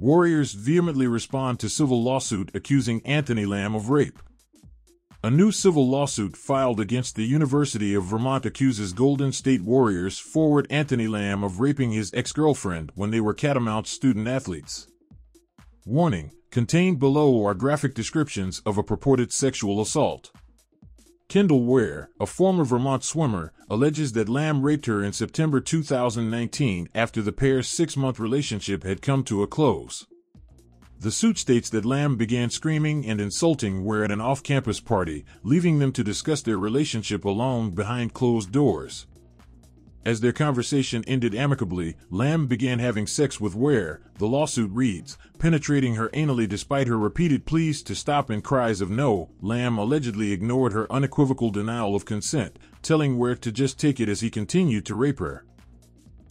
Warriors vehemently respond to civil lawsuit accusing Anthony Lamb of rape. A new civil lawsuit filed against the University of Vermont accuses Golden State Warriors forward Anthony Lamb of raping his ex-girlfriend when they were Catamount student-athletes. Warning: contained below are graphic descriptions of a purported sexual assault. Kendall Ware, a former Vermont swimmer, alleges that Lamb raped her in September 2019 after the pair's 6-month relationship had come to a close. The suit states that Lamb began screaming and insulting Ware at an off-campus party, leaving them to discuss their relationship alone behind closed doors. As their conversation ended amicably, Lamb began having sex with Ware, the lawsuit reads, penetrating her anally despite her repeated pleas to stop and cries of no. Lamb allegedly ignored her unequivocal denial of consent, telling Ware to just take it as he continued to rape her.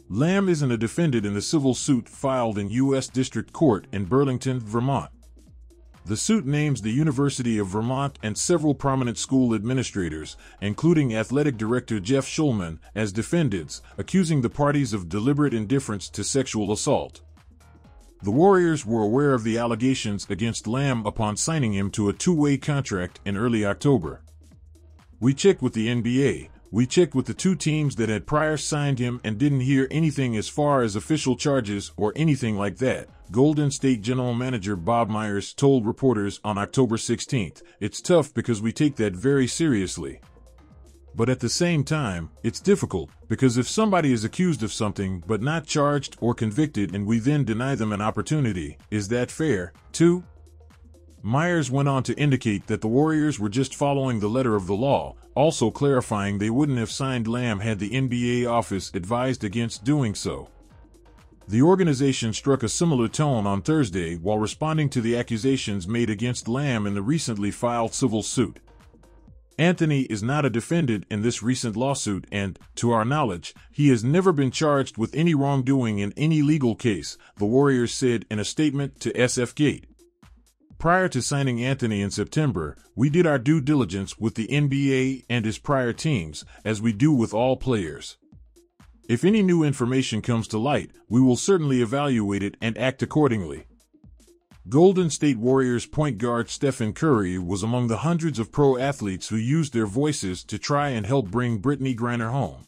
Lamb isn't a defendant in the civil suit filed in U.S. District Court in Burlington, Vermont. The suit names the University of Vermont and several prominent school administrators, including athletic director Jeff Schulman, as defendants, accusing the parties of deliberate indifference to sexual assault. The Warriors were aware of the allegations against Lamb upon signing him to a 2-way contract in early October. "We checked with the NBA. We checked with the 2 teams that had prior signed him and didn't hear anything as far as official charges or anything like that," Golden State General Manager Bob Myers told reporters on October 16. "It's tough because we take that very seriously. But at the same time, it's difficult, because if somebody is accused of something but not charged or convicted and we then deny them an opportunity, is that fair, too?" Myers went on to indicate that the Warriors were just following the letter of the law, also clarifying they wouldn't have signed Lamb had the NBA office advised against doing so. The organization struck a similar tone on Thursday while responding to the accusations made against Lamb in the recently filed civil suit. "Anthony is not a defendant in this recent lawsuit and, to our knowledge, he has never been charged with any wrongdoing in any legal case," the Warriors said in a statement to SF Gate. "Prior to signing Anthony in September, we did our due diligence with the NBA and his prior teams, as we do with all players. If any new information comes to light, we will certainly evaluate it and act accordingly." Golden State Warriors point guard Stephen Curry was among the hundreds of pro athletes who used their voices to try and help bring Brittney Griner home.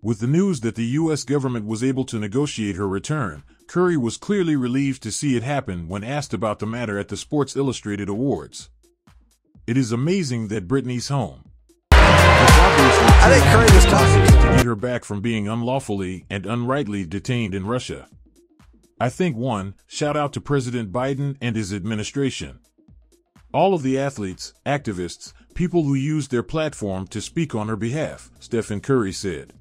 With the news that the U.S. government was able to negotiate her return, Curry was clearly relieved to see it happen when asked about the matter at the Sports Illustrated Awards. "It is amazing that Brittney's home. I think Curry was talking to get her back from being unlawfully and unrightly detained in Russia. I think shout out to President Biden and his administration. All of the athletes, activists, people who used their platform to speak on her behalf," Stephen Curry said.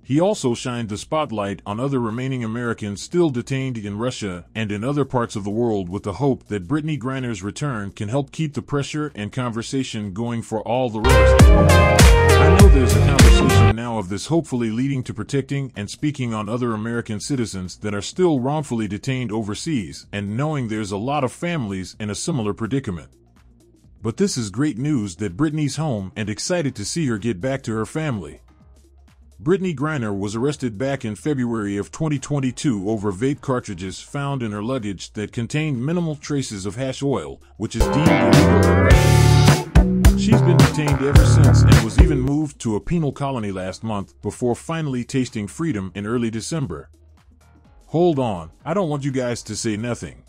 He also shined the spotlight on other remaining Americans still detained in Russia and in other parts of the world with the hope that Brittney Griner's return can help keep the pressure and conversation going for all the rest. "I know there's a conversation now of this hopefully leading to protecting and speaking on other American citizens that are still wrongfully detained overseas and knowing there's a lot of families in a similar predicament. But this is great news that Brittney's home and excited to see her get back to her family." Brittney Griner was arrested back in February of 2022 over vape cartridges found in her luggage that contained minimal traces of hash oil, which is deemed illegal in Russia. She's been detained ever since and was even moved to a penal colony last month before finally tasting freedom in early December. "Hold on, I don't want you guys to say nothing.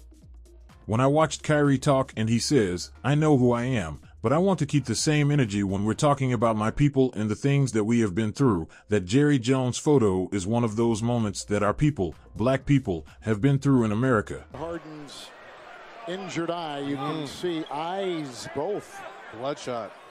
When I watched Kyrie talk and he says, I know who I am, but I want to keep the same energy when we're talking about my people and the things that we have been through. That Jerry Jones photo is one of those moments that our people, black people, have been through in America." Harden's injured eye, you can see eyes both bloodshot.